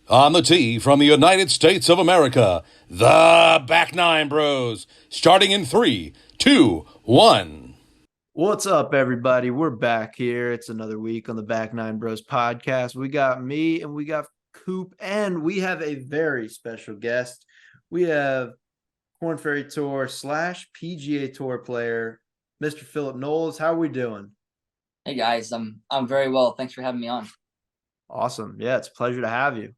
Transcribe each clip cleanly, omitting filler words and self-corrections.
On the tee from the United States of America, the Back Nine Bros. Starting in 3, 2, 1. What's up, everybody? We're back here. It's another week on the Back Nine Bros podcast. We got me and we got Coop, and we have a very special guest. We have Corn Ferry Tour / PGA Tour player, Mr. Philip Knowles. How are we doing? Hey guys, I'm very well. Thanks for having me on. Awesome. Yeah, it's a pleasure to have you.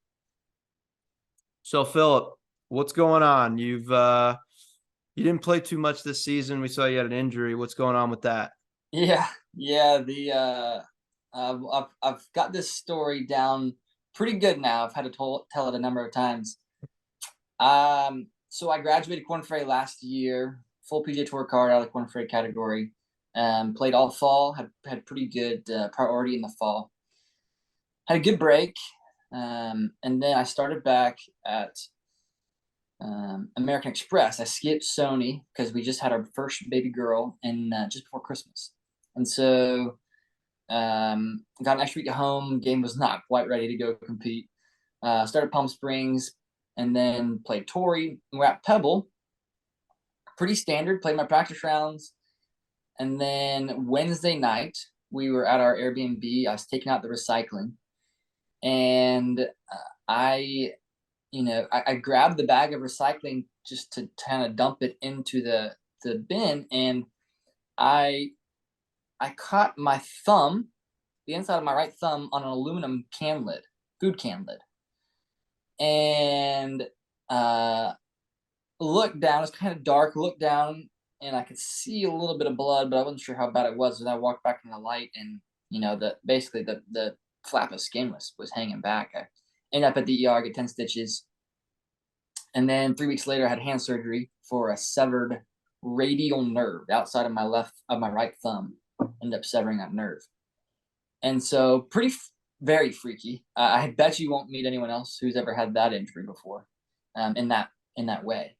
So, Philip, what's going on? You didn't play too much this season. We saw you had an injury. What's going on with that? Yeah. I've got this story down pretty good now. I've had to tell it a number of times. So I graduated Corn Ferry last year, full PGA Tour card out of the Corn Ferry category. Played all fall, had pretty good priority in the fall. Had a good break, and then I started back at American Express. I skipped Sony because we just had our first baby girl in just before Christmas, and so got an extra week at home. Game was not quite ready to go compete. Started Palm Springs, and then played Torrey. We're at Pebble, pretty standard. Played my practice rounds, and then Wednesday night we were at our Airbnb. I was taking out the recycling, and I I grabbed the bag of recycling just to kind of dump it into the bin, and I caught my thumb, the inside of my right thumb, on an aluminum can lid, food can lid, and looked down. It's kind of dark. Looked down, and I could see a little bit of blood, but I wasn't sure how bad it was. And I walked back in the light, and basically the flap of skin was hanging back. I ended up at the ER, get 10 stitches. And then 3 weeks later, I had hand surgery for a severed radial nerve outside of my right thumb. Ended up severing that nerve. And so very freaky. I bet you won't meet anyone else who's ever had that injury before, in that way.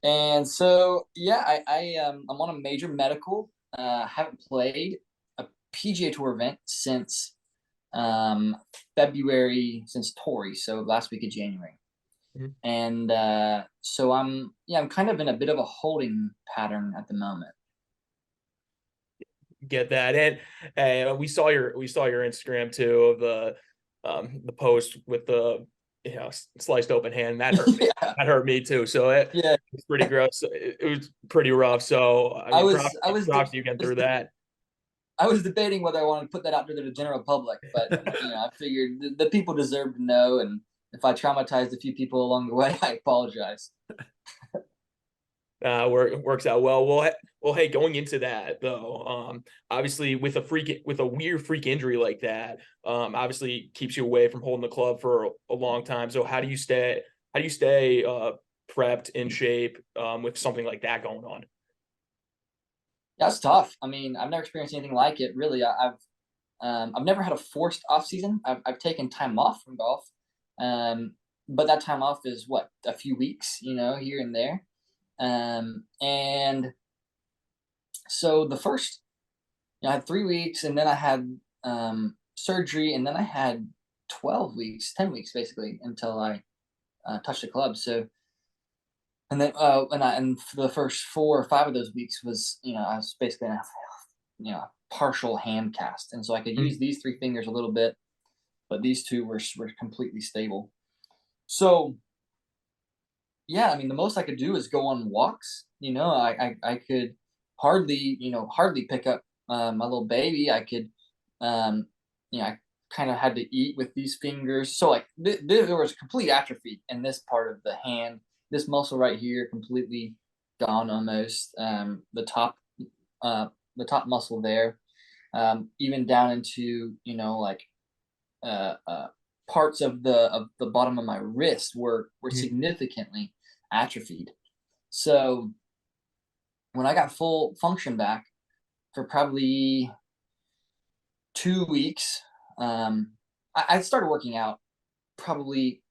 And so, yeah, I'm on a major medical. Haven't played a PGA Tour event since February, since Torrey, so last week of January. Mm-hmm. And so I'm kind of in a bit of a holding pattern at the moment. Get that. And we saw your Instagram too, of the post with the sliced open hand. That hurt me. Yeah. That hurt me too. So it's pretty gross. It was pretty rough. So I was props to you getting through that. I was debating whether I wanted to put that out to the general public, but I figured the people deserve to know, and if I traumatized a few people along the way, I apologize. Works out well. Well, hey, going into that though, obviously with a weird freak injury like that, obviously keeps you away from holding the club for a long time. So how do you stay prepped, in shape, with something like that going on? That's tough. I mean, I've never experienced anything like it, really. I've never had a forced off season. I've taken time off from golf, but that time off is a few weeks, here and there. And so the first, I had 3 weeks, and then I had surgery, and then I had 10 weeks basically, until I touched the club. So, and then and for the first 4 or 5 of those weeks was, I was basically in a partial hand cast, and so I could use these 3 fingers a little bit, but these 2 were completely stable. So yeah, I mean, the most I could do is go on walks. I could hardly pick up my little baby. I could, I kind of had to eat with these fingers. So there was complete atrophy in this part of the hand. This muscle right here completely gone almost. The top muscle there, even down into parts of the bottom of my wrist were significantly atrophied. So when I got full function back for probably 2 weeks, I started working out probably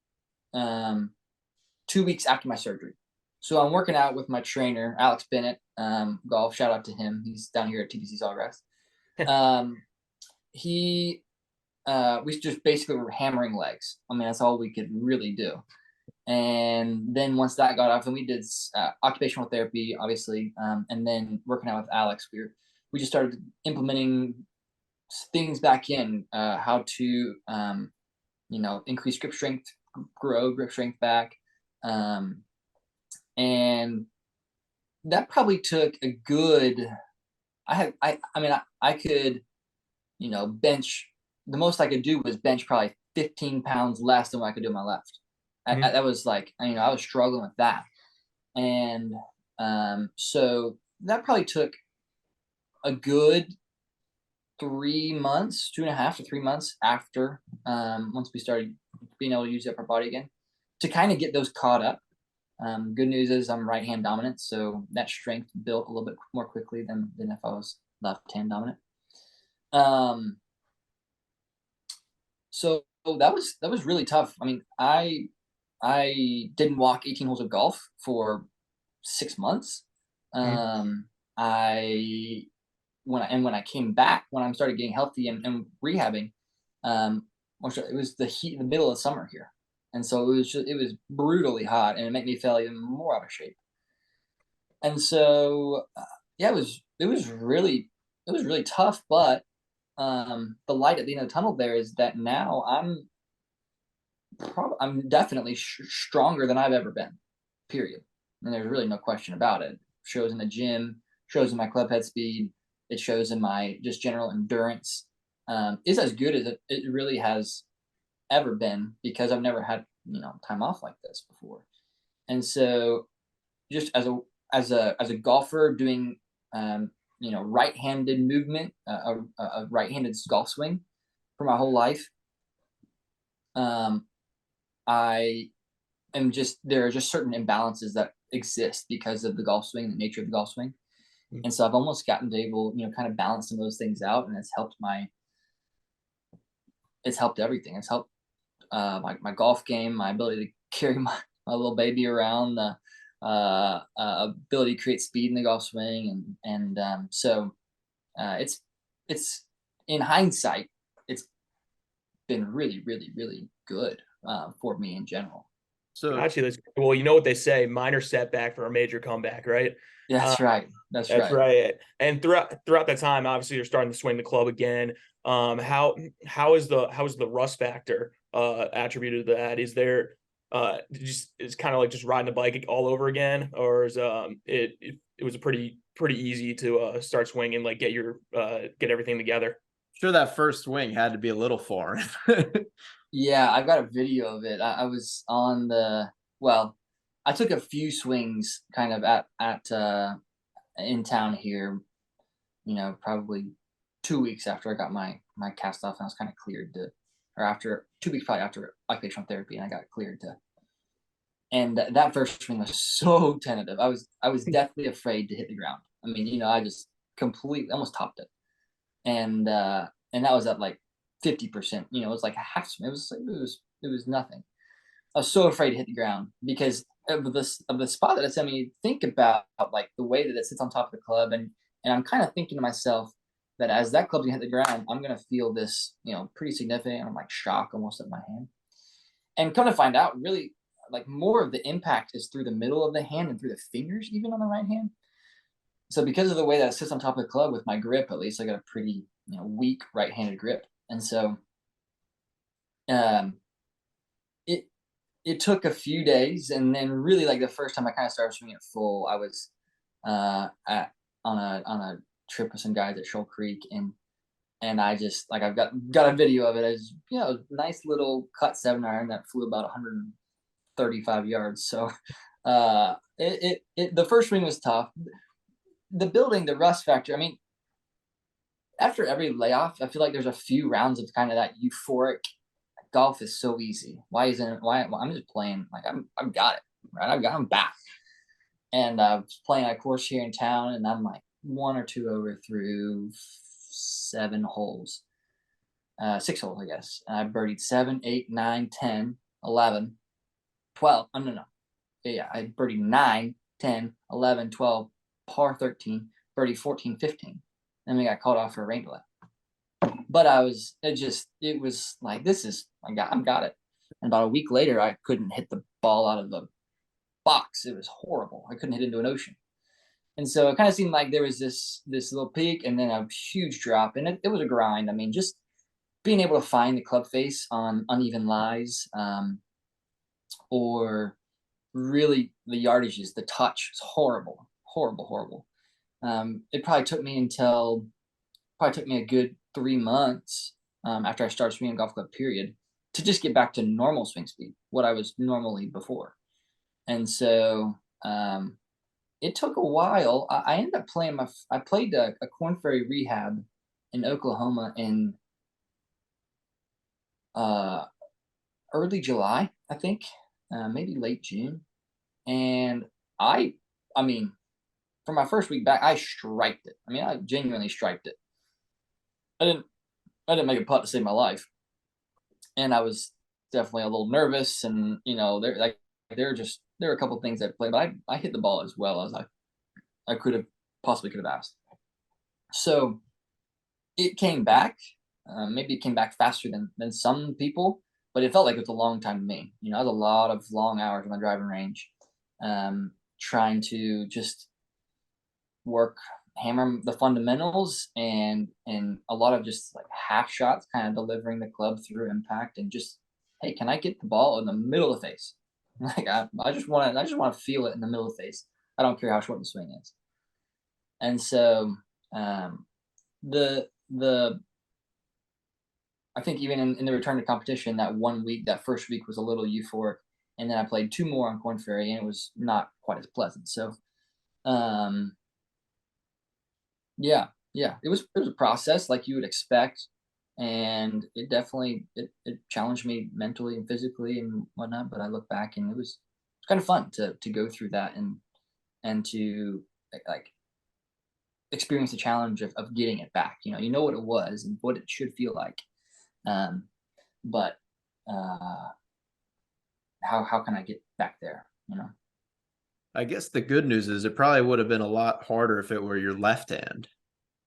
2 weeks after my surgery. So I'm working out with my trainer, Alex Bennett, golf. Shout out to him. He's down here at TPC Sawgrass. He we just basically were hammering legs. I mean, that's all we could really do. And then once that got off, then we did occupational therapy, obviously, and then working out with Alex. We just started implementing things back in, how to increase grip strength, grow grip strength back, and that probably took a good. I could, bench. The most I could do was bench probably 15 pounds less than what I could do on my left. That was like, I was struggling with that. And so that probably took a good 3 months, 2.5 to 3 months after, once we started being able to use the upper body again, to kind of get those caught up. Good news is I'm right hand dominant, so that strength built a little bit more quickly than if I was left hand dominant. So that was really tough. I mean, I didn't walk 18 holes of golf for 6 months. When I came back, when I started getting healthy and rehabbing, it was the middle of summer here, and so it was brutally hot, and it made me feel even more out of shape. And so it was really tough, but the light at the end of the tunnel there is that now I'm definitely stronger than I've ever been, period. And there's really no question about it. Shows in the gym, shows in my club head speed, it shows in my just general endurance. Is as good as it really has ever been, because I've never had time off like this before. And so just as a golfer doing right-handed movement, a right-handed golf swing for my whole life, there are just certain imbalances that exist because of the golf swing, the nature of the golf swing. And so I've almost gotten to able, kind of balance some of those things out, and it's helped everything. It's helped my golf game, my ability to carry my little baby around, the ability to create speed in the golf swing, and so it's in hindsight, it's been really, really, really good for me in general. So Actually, well, you know what they say: minor setback for a major comeback, right? That's right. That's right. And throughout that time, obviously, you're starting to swing the club again. How is the rust factor attributed to that? Is there it's kind of like just riding a bike all over again, or is it was pretty easy to start swinging, like get everything together? sure that first swing had to be a little foreign. Yeah, I've got a video of it. I was on I took a few swings kind of at in town here, probably 2 weeks after I got my cast off, and I was kind of cleared or after 2 weeks probably after occupational therapy, and I got cleared to. And that first swing was so tentative. I was deathly afraid to hit the ground. I mean, I just completely almost topped it, and that was at like 50%. It was like a half swing. It was nothing. I was so afraid to hit the ground because of the spot that it's. I mean, think about like the way that it sits on top of the club, and I'm kind of thinking to myself that as that club's gonna hit the ground, I'm gonna feel this, pretty significant. I'm like shock almost at my hand, and come to find out, really, like more of the impact is through the middle of the hand and through the fingers, even on the right hand. So because of the way that it sits on top of the club with my grip, at least I got a pretty weak right-handed grip, and so it took a few days, and then really like the first time I kind of started swinging it full, I was on a trip with some guys at Shoal Creek, and I just like I've got a video of it as nice little cut 7-iron that flew about 135 yards. So the first swing was tough. The rust factor. I mean, after every layoff, I feel like there's a few rounds of kind of that euphoric. Golf is so easy. Why isn't it? Well, I'm just playing like I've got it, right? I'm back, and I was playing a course here in town, and I'm like 1 or 2 over through 7 holes, 6 holes, I guess. And I birdied 7, 8, 9, 10, 11, 12. No. Yeah, I birdied 9, 10, 11, 12, par 13, birdie 14, 15. Then we got called off for a rain delay. But it was like, I got it. And about a week later, I couldn't hit the ball out of the box. It was horrible. I couldn't hit into an ocean. And so it kind of seemed like there was this little peak and then a huge drop. And it was a grind. I mean, just being able to find the club face on uneven lies, or really the yardages, the touch was horrible, horrible, horrible. It probably took me a good 3 months after I started swinging golf club, period, to just get back to normal swing speed, what I was normally before. And so it took a while. I ended up I played a Corn Ferry rehab in Oklahoma in early July, I think, maybe late June. And I mean, for my first week back, I striped it. I mean, I genuinely striped it. I didn't make a putt to save my life, and I was definitely a little nervous. And there were a couple of things I played, but I hit the ball as well as I could have asked. So it came back. Maybe it came back faster than some people, but it felt like it was a long time to me. You know, I was a lot of long hours on the driving range, trying to just hammer the fundamentals and a lot of just like half shots, kind of delivering the club through impact, and just, hey, can I get the ball in the middle of the face? Like I just want to feel it in the middle of the face. I don't care how short the swing is. And so the I think even in the return to competition, that first week was a little euphoric, and then I played 2 more on Corn Ferry, and it was not quite as pleasant. So yeah, it was a process like you would expect, and it definitely it challenged me mentally and physically and whatnot. But I look back, and it was kind of fun to go through that and to like experience the challenge of getting it back. You know what it was and what it should feel like, but how can I get back there? I guess the good news is it probably would have been a lot harder if it were your left hand,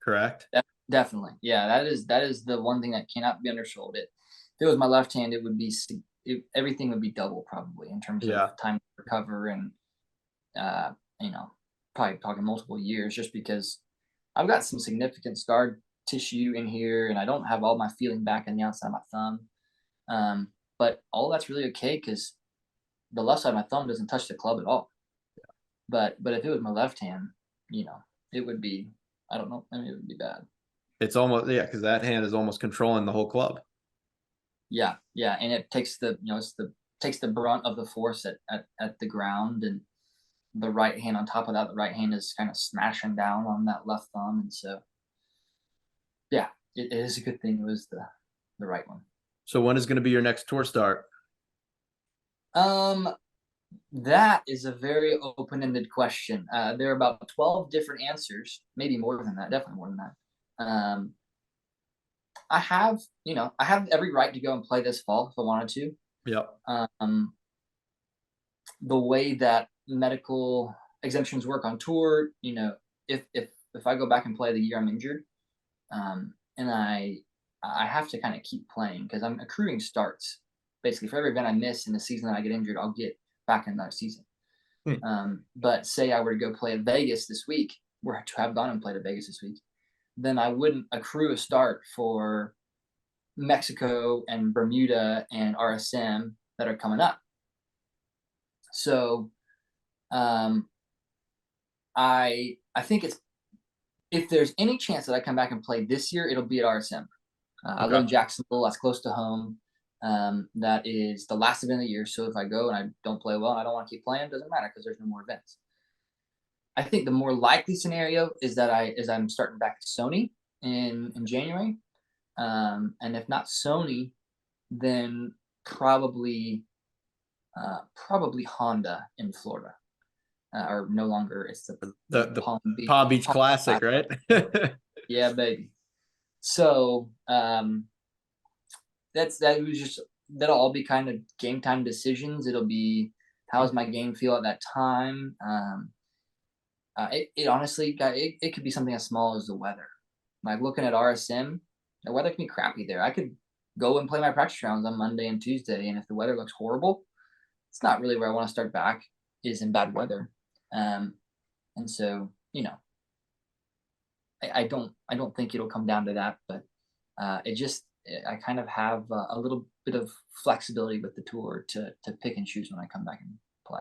correct? Definitely. Yeah, that is the one thing that cannot be undersold. If it was my left hand, everything would be double probably in terms of time to recover, and probably talking multiple years, just because I've got some significant scar tissue in here, and I don't have all my feeling back on the outside of my thumb. But all that's really okay, because the left side of my thumb doesn't touch the club at all. But if it was my left hand, it would be, I don't know. I mean, it would be bad. It's almost, because that hand is almost controlling the whole club. Yeah, and it takes takes the brunt of the force at the ground, and the right hand on top of that. The right hand is kind of smashing down on that left thumb, and so yeah, it is a good thing it was the right one. So when is going to be your next tour start? That is a very open-ended question. There are about 12 different answers, maybe more than that, definitely more than that. I have every right to go and play this fall if I wanted to. Yep. The way that medical exemptions work on tour, if I go back and play the year I'm injured, and I have to kind of keep playing, because I'm accruing starts. Basically, for every event I miss in the season that I get injured, I'll get back in another season. But say I were to go play at Vegas this week, or to have gone and played at Vegas this week, then I wouldn't accrue a start for Mexico and Bermuda and RSM that are coming up. So I think if there's any chance that I come back and play this year, it'll be at RSM. I live in Jacksonville. That's close to home. That is the last event of the year. So if I go and I don't play well, I don't want to keep playing, it doesn't matter, because there's no more events. I think the more likely scenario is that I'm starting back at Sony in January. And if not Sony, then probably Honda in Florida. Or no longer, it's the Palm Beach Classic, right? Yeah, baby. So that'll all be kind of game time decisions. It'll be, how's my game feel at that time. It honestly, it could be something as small as the weather. Like looking at RSM, The weather can be crappy there. I could go and play my practice rounds on Monday and Tuesday, and if the weather looks horrible, it's not really where I want to start back, is in bad weather. And so, I don't think it'll come down to that, but I kind of have a little bit of flexibility with the tour to pick and choose when I come back and play.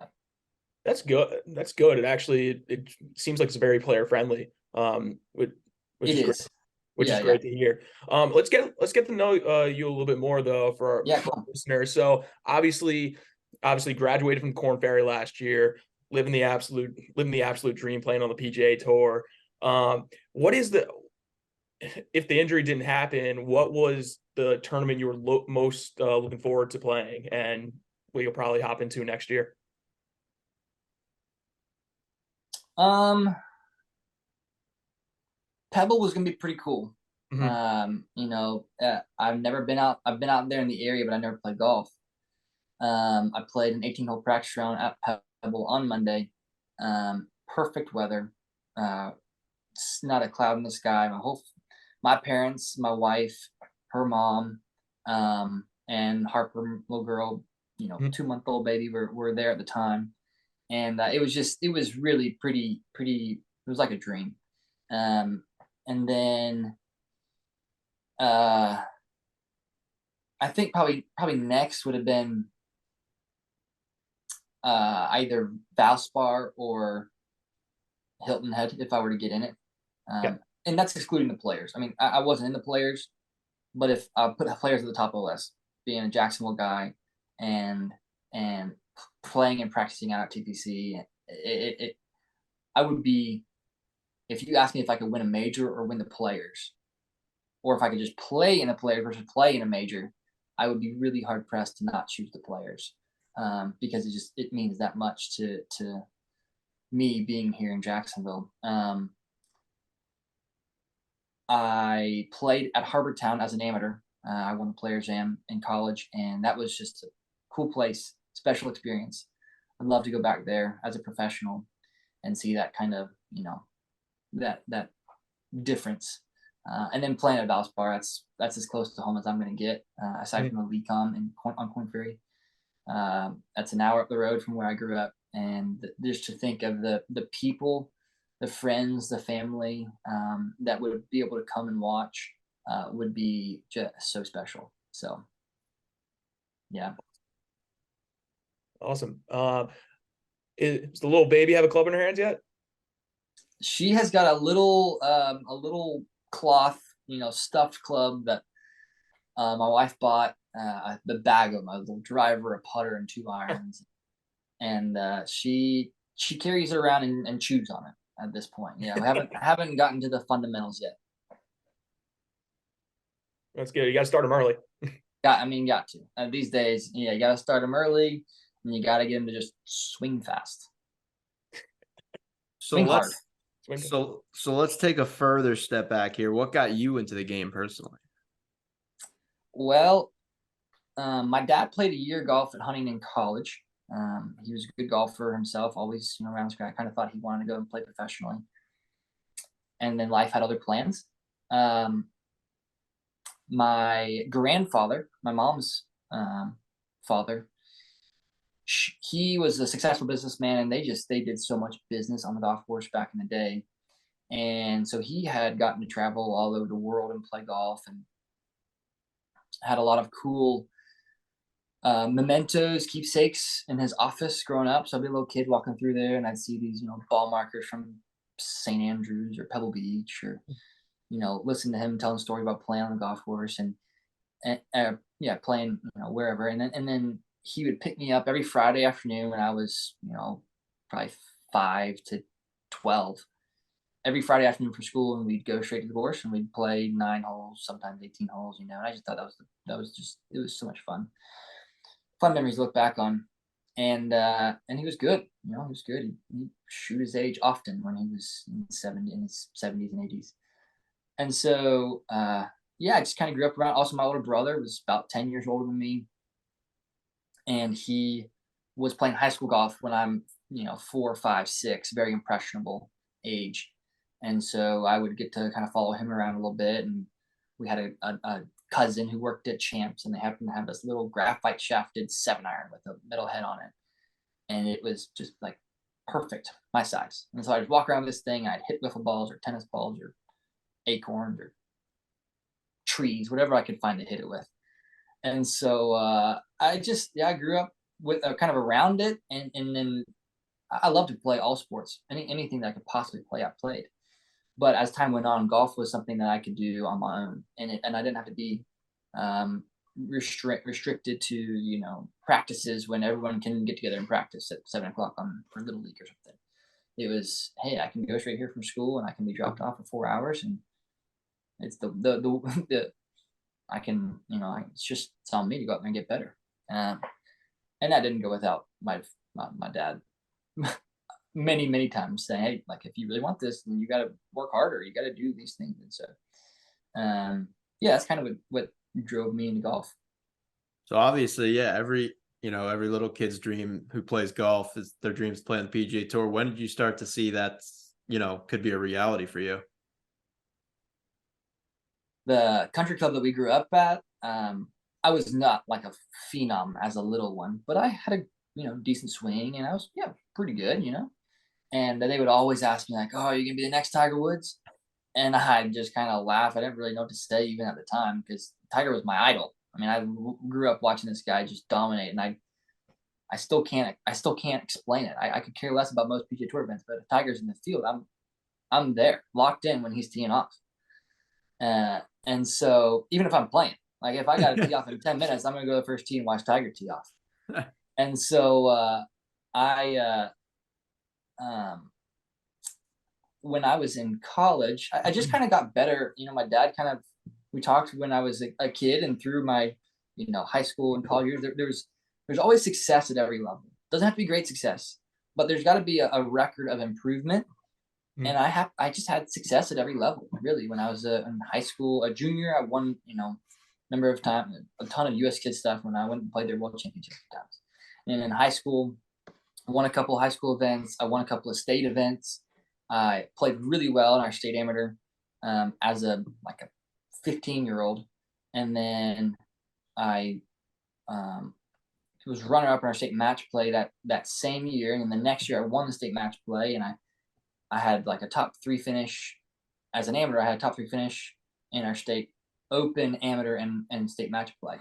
That's good. That's good. It seems like it's very player friendly. Which It is great. is. Which is great to hear. Let's get to know you a little bit more though for our listeners. So obviously graduated from Corn Ferry last year, living the absolute dream, playing on the PGA Tour. What is if the injury didn't happen, what was the tournament you were most looking forward to playing, and what you'll probably hop into next year? Pebble was gonna be pretty cool. Mm-hmm. I've never been out. I've been out there in the area, but I never played golf. I played an 18-hole practice round at Pebble on Monday. Perfect weather. It's not a cloud in the sky. My parents, my wife, her mom, and Harper, little girl, 2-month-old baby, were there at the time, and it was really pretty. It was like a dream. And then I think probably next would have been either Valspar or Hilton Head if I were to get in it. And that's excluding the players. I mean, I wasn't in the players, but if I put the players at the top of the list, being a Jacksonville guy and playing and practicing out at TPC, I would be, if you ask me if I could win a major or win the players, or if I could just play in a player versus play in a major, I would be really hard pressed to not choose the players, because it means that much to me being here in Jacksonville. I played at Harbortown as an amateur. I won the Players Am in college, and that was just a cool place, special experience. I'd love to go back there as a professional and see that kind of, that difference. And then playing at Valspar, that's as close to home as I'm going to get, aside from the Lecom on Corn Ferry. That's an hour up the road from where I grew up, and just to think of the people, the friends, the family that would be able to come and watch would be just so special. So, yeah. Awesome. Does the little baby have a club in her hands yet? She has got a little cloth, stuffed club that my wife bought, the bag of them, a little driver, a putter, and 2 irons, and she carries it around and chews on it at this point. We haven't gotten to the fundamentals yet. That's good. You got to start them early. Got to. These days, you got to start them early, and you got to get them to just swing fast. So let's take a further step back here. What got you into the game personally? Well, my dad played a year golf at Huntington College. He was a good golfer himself, always, around this guy. I kind of thought he wanted to go and play professionally. And then life had other plans. My grandfather, my mom's father, he was a successful businessman, and they did so much business on the golf course back in the day. And so he had gotten to travel all over the world and play golf, and had a lot of cool mementos, keepsakes in his office growing up. So I'd be a little kid walking through there, and I'd see these, ball markers from St. Andrews or Pebble Beach, or, listen to him telling a story about playing on the golf course and playing, wherever. And then he would pick me up every Friday afternoon when I was, probably 5 to 12, every Friday afternoon for school, and we'd go straight to the course and we'd play 9 holes, sometimes 18 holes, and I just thought it was so much fun memories to look back on. And he was good. He was good. He'd shoot his age often when he was in his 70s and 80s. And so, I just kind of grew up around. Also, my older brother was about 10 years older than me, and he was playing high school golf when I'm, 4, 5, 6, very impressionable age. And so I would get to kind of follow him around a little bit and we had a cousin who worked at Champs, and they happened to have this little graphite shafted 7-iron with a metal head on it. And it was just like perfect, my size. And so I'd walk around with this thing, I'd hit wiffle balls or tennis balls or acorns or trees, whatever I could find to hit it with. And so I grew up with kind of around it, and then I love to play all sports. Anything that I could possibly play, I played. But as time went on, golf was something that I could do on my own, and I didn't have to be restricted to practices when everyone can get together and practice at 7 o'clock for Little League or something. It was, hey, I can go straight here from school, and I can be dropped off for 4 hours, and it's the I can it's on me to go out there and get better. And that didn't go without my dad many times saying, hey, like, if you really want this, then you got to work harder. You got to do these things. And so, that's kind of what drove me into golf. So obviously, yeah, every little kid's dream who plays golf is their dreams to play on the PGA Tour. When did you start to see that, could be a reality for you? The country club that we grew up at, I was not like a phenom as a little one, but I had a decent swing, and I was pretty good, And they would always ask me like, "Oh, are you gonna be the next Tiger Woods?" And I just kind of laugh. I didn't really know what to say even at the time, because Tiger was my idol. I mean, I grew up watching this guy just dominate, and I still can't explain it. I could care less about most PGA Tour events, but if Tiger's in the field, I'm there, locked in when he's teeing off. And so even if I'm playing, like if I got to tee off in 10 minutes, I'm gonna go to the first tee and watch Tiger tee off. And so when I was in college, I just kind of got better. My dad we talked when I was a kid, and through my, high school and college years, there's always success at every level. Doesn't have to be great success, but there's got to be a record of improvement. And I just had success at every level, really. When I was in high school, a junior, I won, number of times, a ton of U.S. kids stuff when I went and played their world championship times. And in high school, I won a couple of high school events. I won a couple of state events. I played really well in our state amateur as a 15-year-old. And then I was runner-up in our state match play that same year. And then the next year I won the state match play, and I had like a top 3 finish as an amateur. I had a top 3 finish in our state open, amateur, and state match play.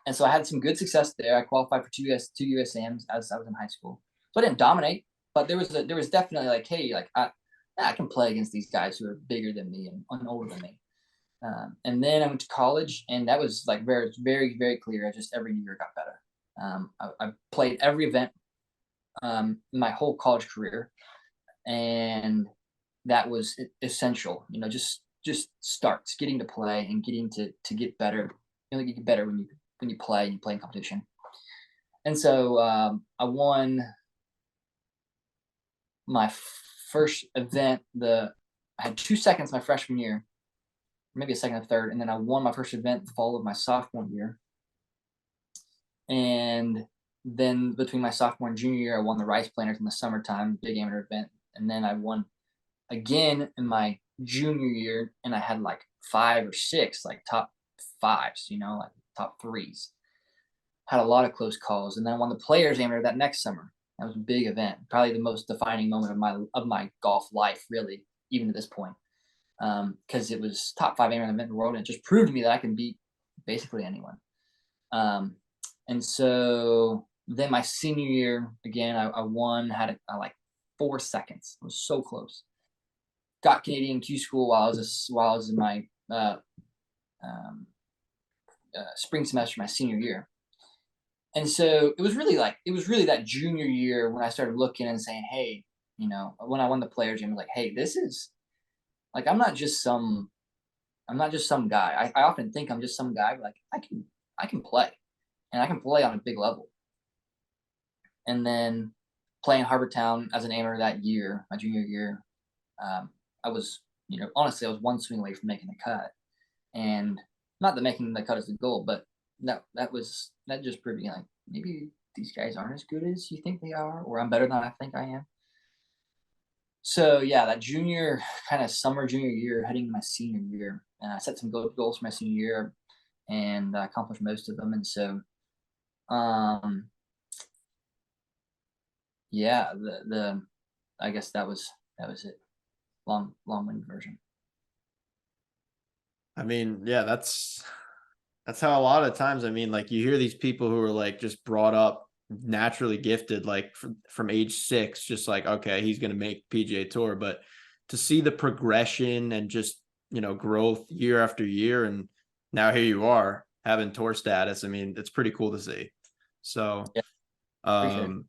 And so I had some good success there. I qualified for two USAMs as I was in high school. So I didn't dominate, but there was definitely like, hey, like I can play against these guys who are bigger than me and older than me. And then I went to college, and that was like very, very, very clear. I just every year got better. I played every event my whole college career, and that was essential. Just starts getting to play and getting to get better. You get better when you play and you play in competition. And so I won my first event. I had 2 seconds my freshman year, maybe a second or third, and then I won my first event the fall of my sophomore year. And then between my sophomore and junior year, I won the Rice Planters in the summertime, big amateur event. And then I won again in my junior year, and I had like 5 or 6 like top 5s, like top 3s. Had a lot of close calls, and then I won the Players Amateur that next summer. That was a big event, probably the most defining moment of my golf life, really, even to this point, because it was top 5 amateur event in the world, and it just proved to me that I can beat basically anyone. And so then my senior year, again, I won, had like 4 seconds. It was so close. Got Canadian Q school while I was in my spring semester, my senior year. And so it was really that junior year when I started looking and saying, hey, when I won the Players game, I was like, hey, this is like, I'm not just some guy. I often think I'm just some guy, but like I can play, and I can play on a big level. And then playing Harbortown as an amateur that year, my junior year, I was, honestly, I was one swing away from making the cut. And not that making the cut is the goal, but that just proved me like, maybe these guys aren't as good as you think they are, or I'm better than I think I am. So yeah, that junior kind of summer junior year, heading to my senior year, I set some goals for my senior year, and I accomplished most of them. And so, yeah, I guess that was it. Long-winded version. I mean, yeah, that's how a lot of times, I mean, like you hear these people who are like just brought up naturally gifted, like from age 6, just like, okay, he's going to make PGA Tour. But to see the progression and just, growth year after year, and now here you are having tour status. I mean, it's pretty cool to see. So, Yeah, appreciate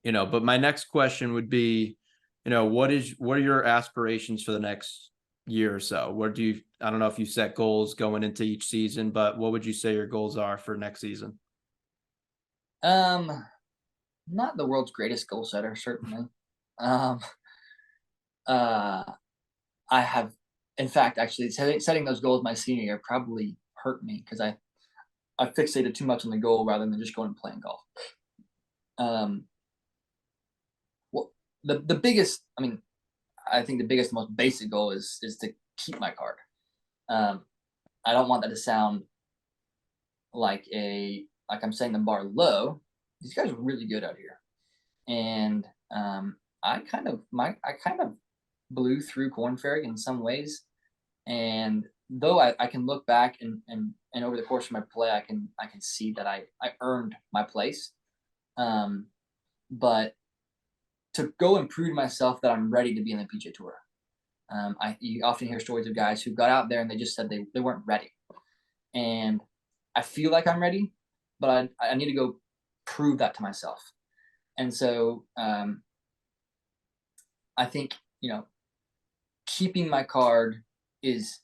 it. but my next question would be, what are your aspirations for the next year or so? I don't know if you set goals going into each season, but what would you say your goals are for next season? Not the world's greatest goal setter, certainly. Um, I have, in fact, actually setting those goals my senior year probably hurt me because I fixated too much on the goal rather than just going and playing golf. Well, the biggest, I mean, I think the biggest, most basic goal is to keep my card. I don't want that to sound like I'm saying the bar low. These guys are really good out here, and I kind of blew through Corn Ferry in some ways. And though I can look back and over the course of my play, I can see that I earned my place. But to go and prove to myself that I'm ready to be in the PGA Tour. You often hear stories of guys who got out there and they just said they weren't ready. And I feel like I'm ready, but I need to go prove that to myself. And so I think, keeping my card is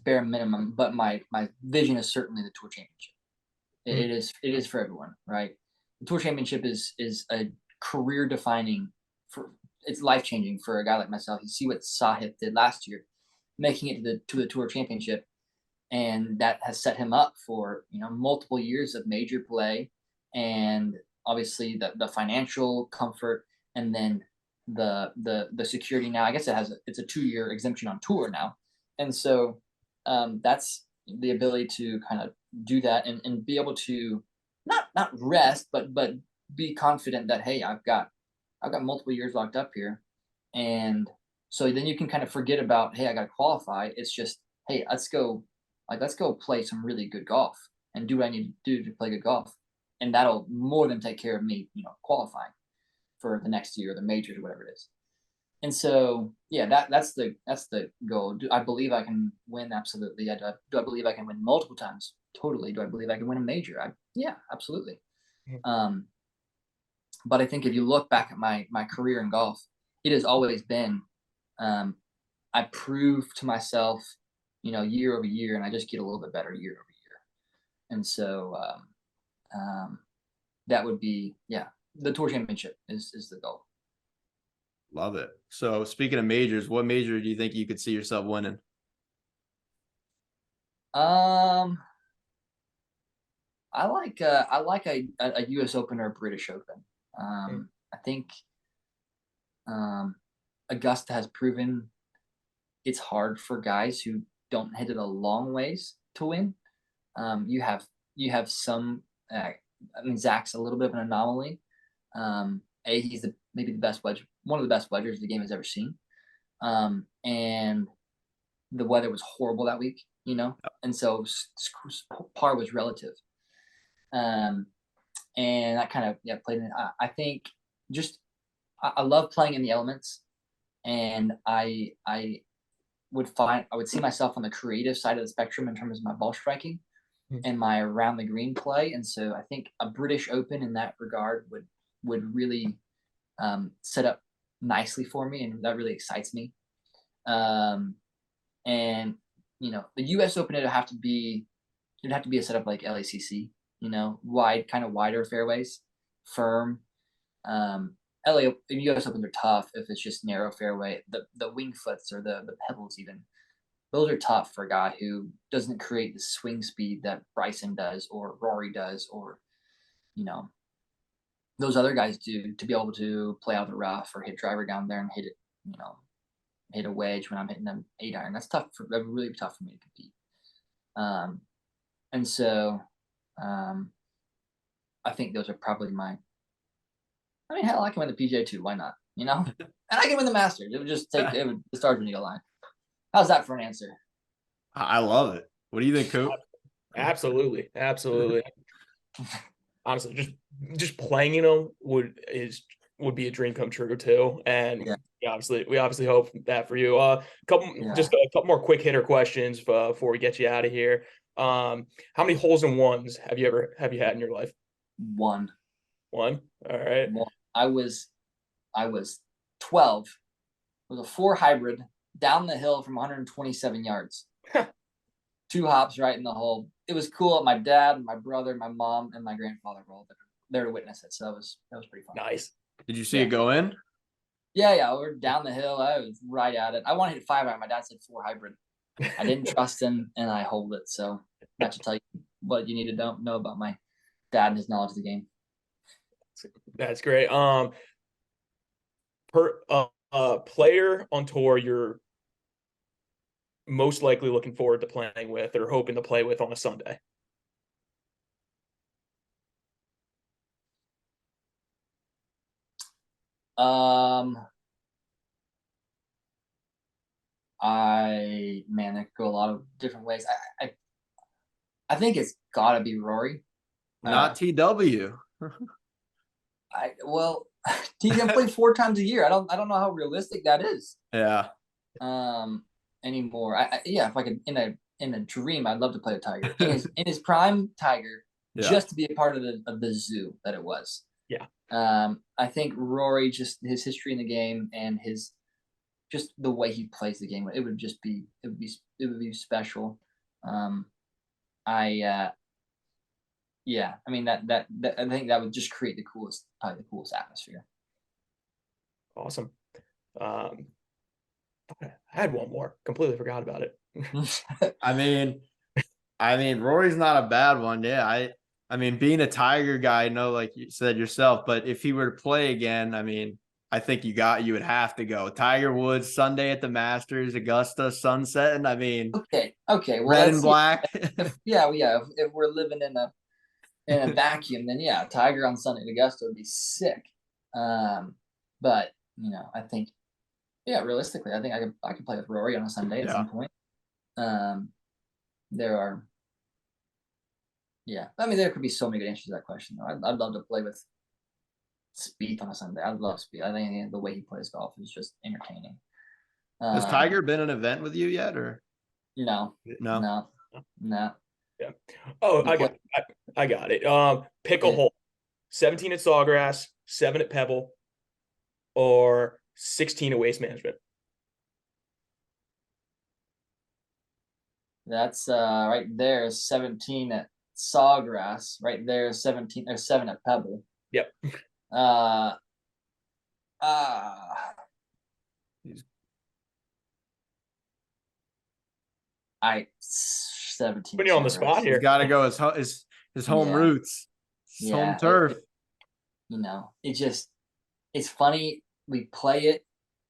bare minimum, but my vision is certainly the Tour Championship. It is for everyone, right? The Tour Championship is a career defining, it's life changing for a guy like myself. You see what Sahith did last year, making it to the Tour Championship, and that has set him up for multiple years of major play, and obviously the financial comfort, and then the security. Now I guess it's a 2-year exemption on tour now, and so that's the ability to kind of do that and be able to not rest, but be confident that, hey, I've got multiple years locked up here, and so then you can kind of forget about, hey, I got to qualify. It's just, hey, let's go play some really good golf and do what I need to do to play good golf, and that'll more than take care of me, qualifying for the next year, the majors, or whatever it is. And so, yeah, that's the goal. Do I believe I can win? Absolutely. Do I believe I can win multiple times? Totally. Do I believe I can win a major? Yeah, absolutely. But I think if you look back at my career in golf, it has always been, I prove to myself, year over year, and I just get a little bit better year over year. And so that would be, yeah, the Tour Championship is the goal. Love it. So speaking of majors, what major do you think you could see yourself winning? I like a U.S. Open or a British Open. I think Augusta has proven it's hard for guys who don't hit it a long ways to win. You have some. I mean, Zach's a little bit of an anomaly. He's maybe the best wedge, one of the best wedgers the game has ever seen. And the weather was horrible that week, and so par was relative. And that kind of played in. I think just I love playing in the elements, and I would see myself on the creative side of the spectrum in terms of my ball striking and my around the green play. And so I think a British Open in that regard would really set up nicely for me, and that really excites me. And the U.S. Open it'd have to be a setup like LACC, kind of wider fairways, firm. U.S. Opens are tough if it's just narrow fairway. The wing foots or the pebbles even, those are tough for a guy who doesn't create the swing speed that Bryson does or Rory does, or those other guys do, to be able to play out the rough or hit driver down there and hit it, hit a wedge when I'm hitting an 8-iron. That's really tough for me to compete. And so I think those are probably hell, I can win the PGA too. Why not? And I can win the Masters. It would just the stars would need to align. How's that for an answer? I love it. What do you think, Coop? Absolutely. Honestly, just playing would be a dream come true too. And we obviously hope that for you. Just a couple more quick hitter questions before we get you out of here. How many holes in ones have you had in your life? One. All right. Well, I was 12. It was a 4 hybrid down the hill from 127 yards. 2 hops right in the hole. It was cool. My dad, my brother, my mom, and my grandfather were all there to witness it. So that was pretty fun. Nice. Did you see it go in? Yeah. We're down the hill. I was right at it. I wanted to hit 5-iron. My dad said 4 hybrid. I didn't trust him, and I hold it. So that should tell you what you need to know about my dad and his knowledge of the game. That's great. Player on tour you're most likely looking forward to playing with or hoping to play with on a Sunday? There could go a lot of different ways. I think it's got to be Rory. Not TW. He can play 4 times a year. I don't know how realistic that is. Yeah. Anymore. If I could in a dream, I'd love to play with Tiger. In his prime, Tiger, just to be a part of the zoo that it was. Yeah. I think Rory, just his history in the game and just the way he plays the game, it would be special. I think that would just create probably the coolest atmosphere. Awesome. Okay. I had one more. Completely forgot about it. I mean, Rory's not a bad one. Yeah. I mean, being a Tiger guy, like you said yourself, but if he were to play again, I think you would have to go. Tiger Woods, Sunday at the Masters, Augusta, sunset. And okay. Well, red and black. If we're living in a vacuum, then Tiger on Sunday at Augusta would be sick. But I think, realistically, I think I could play with Rory on a Sunday at some point. There could be so many good answers to that question. Though. I'd love to play with Spieth on a Sunday. I love Spieth. I think the way he plays golf is just entertaining. Has Tiger been an event with you yet, or no? Yeah. Oh, I got it. Pick a hole: 17 at Sawgrass, 7 at Pebble, or 16 at Waste Management. That's right there. 17 at Sawgrass. Right there. 17 or 7 at Pebble. Yep. 17. Putting you on the spot here. He's got to go his home roots, his home turf. It's funny. We play it,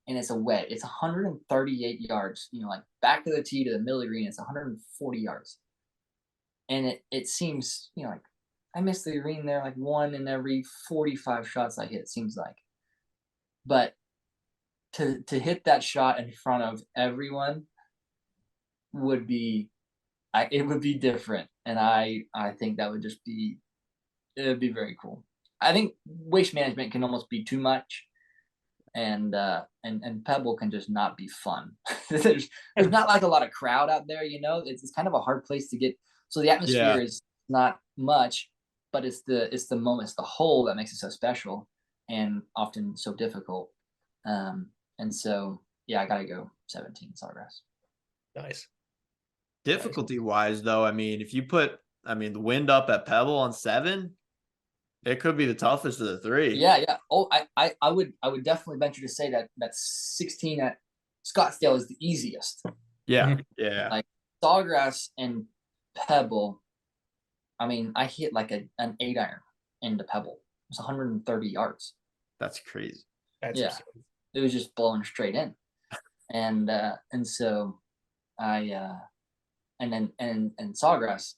and it's a wet. It's 138 yards. Like back to the tee to the middle of the green, it's 140 yards, and it seems like I miss the green there like 1 in every 45 shots I hit. It seems like, but to hit that shot in front of everyone would be different, and I think that would it would be very cool. I think Waste Management can almost be too much, and Pebble can just not be fun. there's not like a lot of crowd out there, it's kind of a hard place to get. So the atmosphere is not much, but it's the moment, it's the hole that makes it so special and often so difficult. And so I gotta go 17 Sawgrass. Nice. Difficulty wise though, if you put the wind up at Pebble on 7, it could be the toughest of the 3. Yeah. Oh, I would definitely venture to say that 16 at Scottsdale is the easiest. Yeah. Yeah. Like Sawgrass and Pebble, I hit like an 8-iron into Pebble. It was 130 yards. That's crazy. That's It was just blowing straight in. And so I and Sawgrass,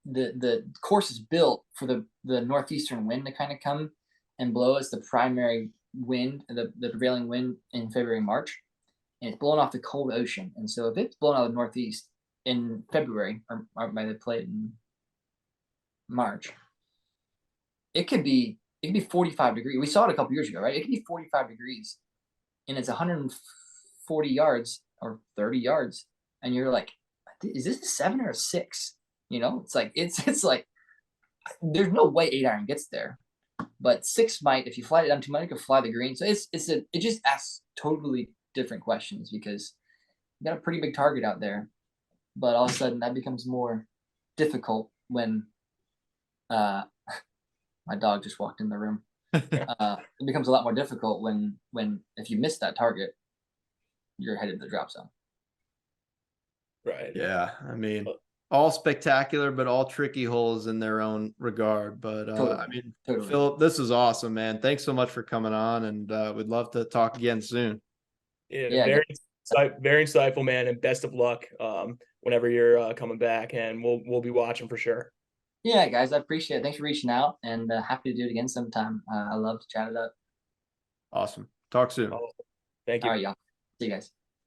the course is built for the northeastern wind to kind of come and blow as the primary wind, the prevailing wind in February and March, and it's blowing off the cold ocean. And so if it's blowing out of the northeast in February, or by the plate in March, it could be 45 degrees. We saw it a couple years ago, right? It could be 45 degrees, and it's 140 yards or 30 yards, and you're like, is this a 7 or a 6? You know, it's like it's like there's no way 8-iron gets there, but 6 might. If you fly it down too much, you could fly the green. So it just asks totally different questions because you got a pretty big target out there, but all of a sudden that becomes more difficult when my dog just walked in the room. It becomes a lot more difficult when if you miss that target, you're headed to the drop zone. Right. Yeah, I mean, all spectacular, but all tricky holes in their own regard. But Totally. I mean, Totally. Philip, this is awesome, man. Thanks so much for coming on, and we'd love to talk again soon. Yeah, very insightful, man, and best of luck whenever you're coming back, and we'll be watching for sure. Yeah, guys, I appreciate it. Thanks for reaching out, and happy to do it again sometime. I love to chat it up. Awesome. Talk soon. Thank you. All right, y'all. See you guys.